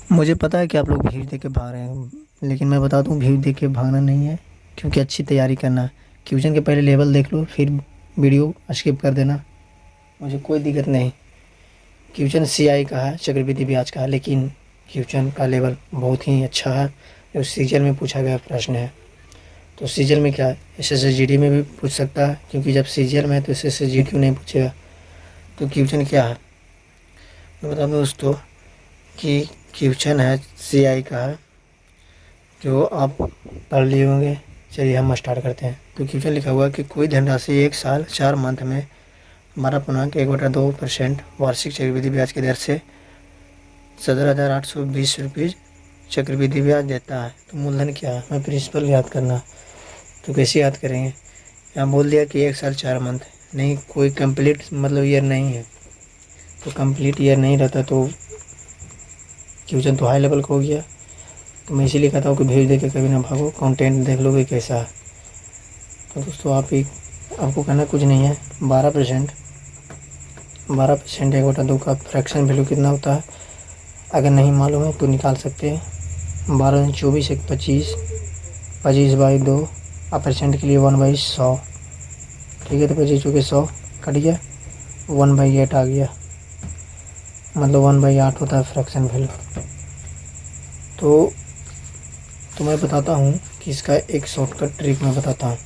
मुझे पता है कि आप लोग भीड़ देख के भाग रहे हैं, लेकिन मैं बता दूं भीड़ देख के भागना नहीं है। क्योंकि अच्छी तैयारी करना है। क्वेश्चन के पहले लेवल देख लो, फिर वीडियो स्किप कर देना। मुझे कोई दिक्कत नहीं। क्वेश्चन सीआई का है, चक्रवृद्धि ब्याज का है, लेकिन क्वेश्चन का लेवल बहुत ही अच्छा है। जो सीजल में पूछा गया प्रश्न है। तो सीजल में क्या है, एसएसजीडी में भी पूछ सकता है, क्योंकि जब सीजल में है तो एसएसजीडी क्यों नहीं पूछेगा। तो क्वेश्चन क्या है, मैं बता दूं दोस्तों कि क्वेश्चन है सीआई का है, जो आप पढ़ लिए होंगे। चलिए हम स्टार्ट करते हैं। तो क्वेश्चन लिखा हुआ है कि कोई धनराशि एक साल 4 मंथ में 12.1/2% वार्षिक चक्रवृद्धि ब्याज की दर से 17,820 रुपये चक्रवृद्धि ब्याज देता है। तो मूलधन क्या है, हमें प्रिंसिपल याद करना है। तो कैसे याद करेंगे, यहाँ बोल दिया कि 1 साल 4 मंथ, नहीं कोई कंप्लीट मतलब ईयर नहीं है। तो कंप्लीट ईयर नहीं रहता तो क्वेश्चन तो हाई लेवल का हो गया। तो मैं इसीलिए कहता हूँ कि भेज दे के कभी ना भागो, कंटेंट देख लोगे कैसा है। तो दोस्तों आपको कहना कुछ नहीं है। 12% 1/2 का फ्रैक्शन वैल्यू कितना होता है, अगर नहीं मालूम है तो निकाल सकते हैं। 12 24 1 25, 25/2 परसेंट के लिए 1/100। ठीक है, तो 25 चौके 100 कट गया, 1/8 आ गया, मतलब 1/8 होता है फ्रैक्शन वैल्यू। तो मैं बताता हूँ कि इसका एक शॉर्टकट ट्रिक मैं बताता हूँ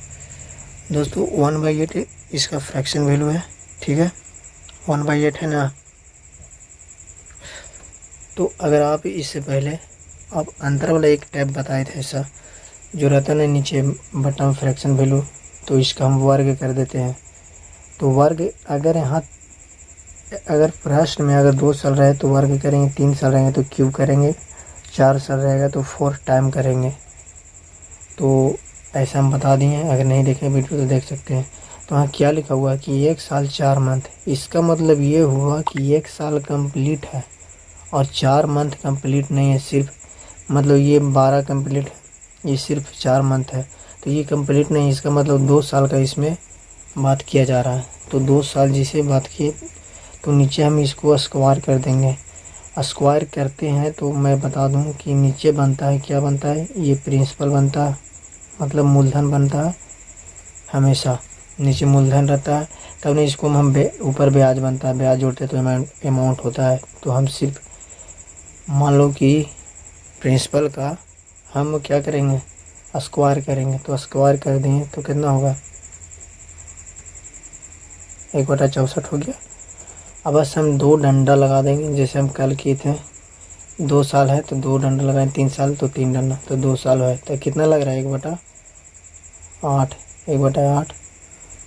दोस्तों। 1/8 इसका फ्रैक्शन वैल्यू है, ठीक है, 1/8 है ना। तो अगर आप इससे पहले आप अंतर वाला एक टैब बताए थे, ऐसा जो रहता है ना नीचे बटन फ्रैक्शन वैल्यू, तो इसका हम वर्ग कर देते हैं। तो वर्ग अगर प्रश्न में अगर 2 साल रहे तो वर्ग करेंगे, 3 साल रहेंगे तो क्यूब करेंगे, 4 साल रहेगा तो 4 टाइम करेंगे। तो ऐसा हम बता दिए, अगर नहीं देखें वीडियो तो देख सकते हैं। तो हाँ, क्या लिखा हुआ है कि 1 साल 4 मंथ, इसका मतलब ये हुआ कि 1 साल कंप्लीट है और 4 मंथ कंप्लीट नहीं है। सिर्फ मतलब ये 12 कंप्लीट है, ये सिर्फ 4 मंथ है। तो ये कंप्लीट नहीं, इसका मतलब 2 साल का इसमें बात किया जा रहा है। तो 2 साल जिसे बात किए, तो नीचे हम इसको स्क्वायर कर देंगे। स्क्वायर करते हैं तो मैं बता दूं कि नीचे बनता है, क्या बनता है, ये प्रिंसिपल बनता है, मतलब मूलधन बनता है। हमेशा नीचे मूलधन रहता है, तब नहीं इसको हम ऊपर ब्याज बनता है, ब्याज जोड़ते तो अमाउंट होता है। तो हम सिर्फ मान लो कि प्रिंसिपल का हम क्या करेंगे, स्क्वायर करेंगे। तो स्क्वायर कर देंगे तो कितना होगा, 1/64 हो गया। अब बस हम 2 डंडा लगा देंगे, जैसे हम कल किए थे। 2 साल है तो 2 डंडा लगाएं, 3 साल तो 3 डंडा, तो 2 साल है तो कितना लग रहा है, 1/8। 1/8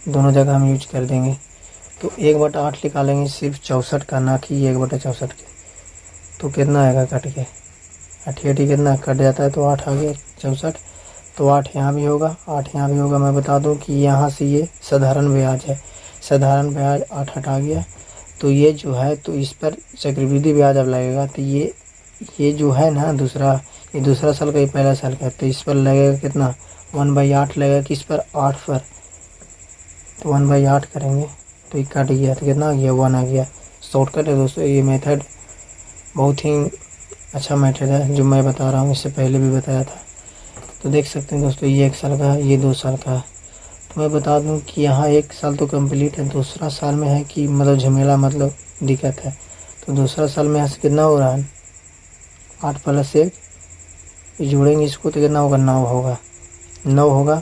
दोनों जगह हम यूज कर देंगे। तो 1/8 निकालेंगे सिर्फ 64 का, ना कि 1/64 के। तो कितना आएगा कट के, 88 कितना कट जाता है, तो 8 आ गया 64। तो 8 यहाँ भी होगा, 8 यहाँ भी होगा। मैं बता दूं कि यहाँ से ये साधारण ब्याज है, साधारण ब्याज 8 हटा गया। तो ये जो है, तो इस पर चक्रवृद्धि ब्याज अब लगेगा। तो ये जो है ना दूसरा, ये दूसरा साल का, ये पहला साल का है, तो इस पर लगेगा कितना, 1/8 लगेगा, किस पर, 8 पर। तो 1/8 करेंगे तो ये कट गया, तो कितना आ गया, 1 आ गया। शॉर्टकट है दोस्तों, ये मेथड बहुत ही अच्छा मेथड है जो मैं बता रहा हूँ, इससे पहले भी बताया था। तो देख सकते हैं दोस्तों, ये 1 साल का है, ये 2 साल का है। तो मैं बता दूं कि यहाँ 1 साल तो कंप्लीट है, दूसरा साल में है कि मतलब झमेला, मतलब दिक्कत है। तो दूसरा साल में यहाँ से कितना हो रहा है, 8 + 1, जोड़ेंगे इसको तो कितना होगा, 9 होगा, 9 होगा।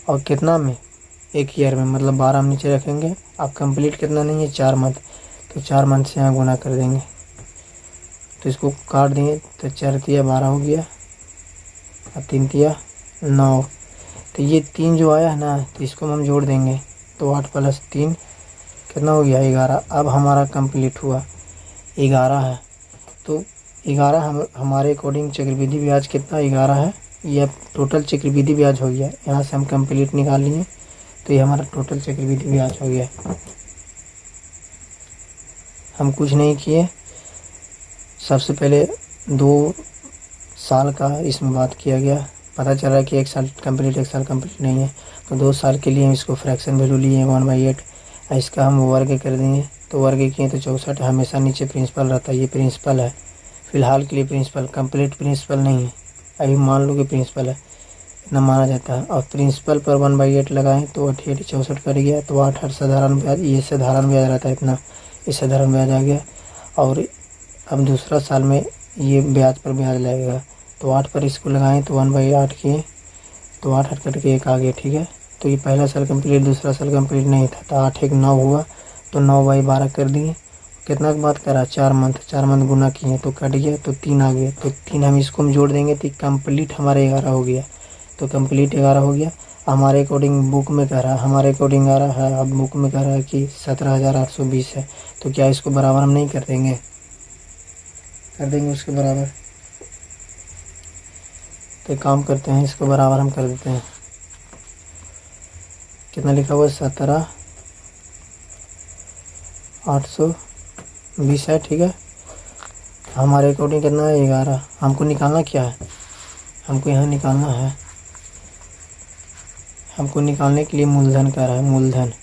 और कितना में, 1 ईयर में, मतलब 12 हम नीचे रखेंगे। अब कंप्लीट कितना नहीं है, 4 मंथ, तो 4 मंथ से यहाँ गुना कर देंगे। तो इसको काट देंगे, तो 4 तिया 12 हो गया, और 3 तिया 9। तो ये 3 जो आया है ना, तो इसको हम जोड़ देंगे, तो 8 + 3 कितना हो गया, 11। अब हमारा कंप्लीट हुआ, 11 है। तो 11 हमारे अकॉर्डिंग चक्रवृद्धि ब्याज कितना, 11 है। ये अब टोटल चक्रवृद्धि ब्याज हो गया। यहाँ से हम कंप्लीट निकाल लिए, तो ये हमारा टोटल चक्रवृद्धि ब्याज हो गया। हम कुछ नहीं किए, सबसे पहले 2 साल का इसमें बात किया गया। पता चल रहा है कि 1 साल कंप्लीट, 1 साल कंप्लीट नहीं है। तो 2 साल के लिए हम इसको फ्रैक्शन वैल्यू लिए 1/8। इसका हम वर्ग कर देंगे, तो वर्ग किए तो 64। हमेशा नीचे प्रिंसिपल रहता है, ये प्रिंसिपल है, फ़िलहाल के लिए प्रिंसिपल, कंप्लीट प्रिंसिपल नहीं है, अभी मान लो कि प्रिंसिपल है, इतना माना जाता है। और प्रिंसिपल पर 1/8 लगाएं तो 88 64 कट गया, तो 8 साधारण ब्याज, ये साधारण ब्याज रहता है इतना, ये साधारण ब्याज आ गया। और अब दूसरा साल में ये ब्याज पर ब्याज लगेगा, तो 8 पर इसको लगाएं तो 1/8 किए तो 8 कट के 1 आ गया, ठीक है। तो ये पहला साल कंप्लीट, दूसरा साल कंप्लीट नहीं था, तो 8 1 9 हुआ, तो 9/12 कर दिए। कितना के बाद करा, 4 मंथ गुना किए तो कट गया, तो 3 आ गया, तो 3 हम इसको हम जोड़ देंगे तो कंप्लीट हमारे 11 हो गया। तो कंप्लीट 11 हो गया। हमारे अकॉर्डिंग बुक में कह रहा है, हमारे अकॉर्डिंग आ रहा है, अब बुक में कह रहा है कि 17,820 है, तो क्या इसको बराबर हम नहीं कर देंगे, कर देंगे उसके बराबर। तो एक काम करते हैं, इसको बराबर हम कर देते हैं। कितना लिखा हुआ है, 17,820 है, ठीक है। हमारे अकॉर्डिंग कितना है, 11। हमको निकालना क्या है, हमको यहाँ निकालना है, हमको निकालने के लिए मूलधन कह रहा है, मूलधन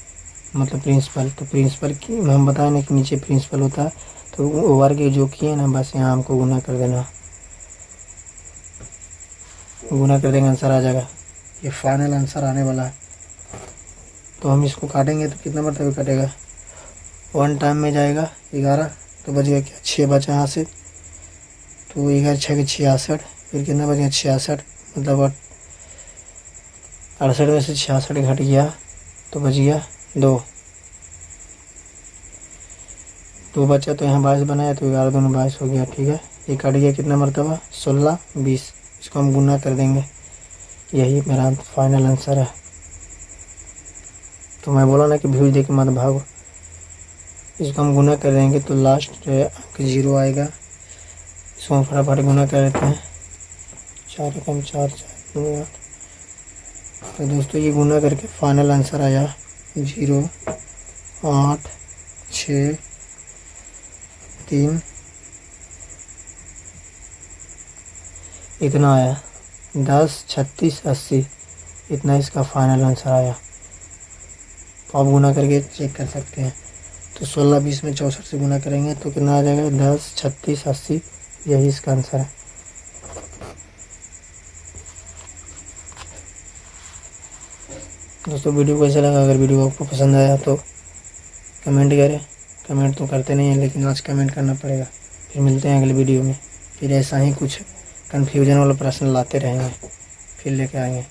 मतलब प्रिंसिपल। तो प्रिंसिपल की हम बताए ना कि नीचे प्रिंसिपल होता है, तो वर्ग जो किए ना बस यहाँ हमको गुना कर देना, गुना कर देंगे, आंसर आ जाएगा। ये फाइनल आंसर आने वाला है। तो हम इसको काटेंगे तो कितना मरतबे कटेगा, 1 टाइम में जाएगा 11, तो बचेगा क्या, 6 बचा यहाँ से, तो 11 6 66, फिर कितना बचेगा 66, मतलब 68 में से 66 घट गया, तो बच गया 2 बचा, तो यहाँ 22 बनाया, तो 11 दूनी 22 हो गया, ठीक है। ये कट गया कितना मरतबा, 16 20, इसको हम गुना कर देंगे, यही मेरा फाइनल आंसर है। तो मैं बोला ना कि भूल दे के मत भागो, इसको हम गुना कर देंगे तो लास्ट अंक 0 आएगा। इसको हम फटाफट गुना कर देते हैं, 4 एकम 4 4 2 8। तो दोस्तों ये गुना करके फाइनल आंसर आया 0 8 6 3, इतना आया 10 36 80, इतना इसका फाइनल आंसर आया। तो आप गुना करके चेक कर सकते हैं। तो 16 20 में 64 से गुना करेंगे तो कितना आ जाएगा, 10 36 80, यही इसका आंसर है। दोस्तों वीडियो कैसा लगा, अगर वीडियो आपको पसंद आया तो कमेंट करें। कमेंट तो करते नहीं हैं, लेकिन आज कमेंट करना पड़ेगा। फिर मिलते हैं अगले वीडियो में, फिर ऐसा ही कुछ कन्फ्यूजन वाला प्रश्न लाते रहेंगे, फिर लेके आएंगे।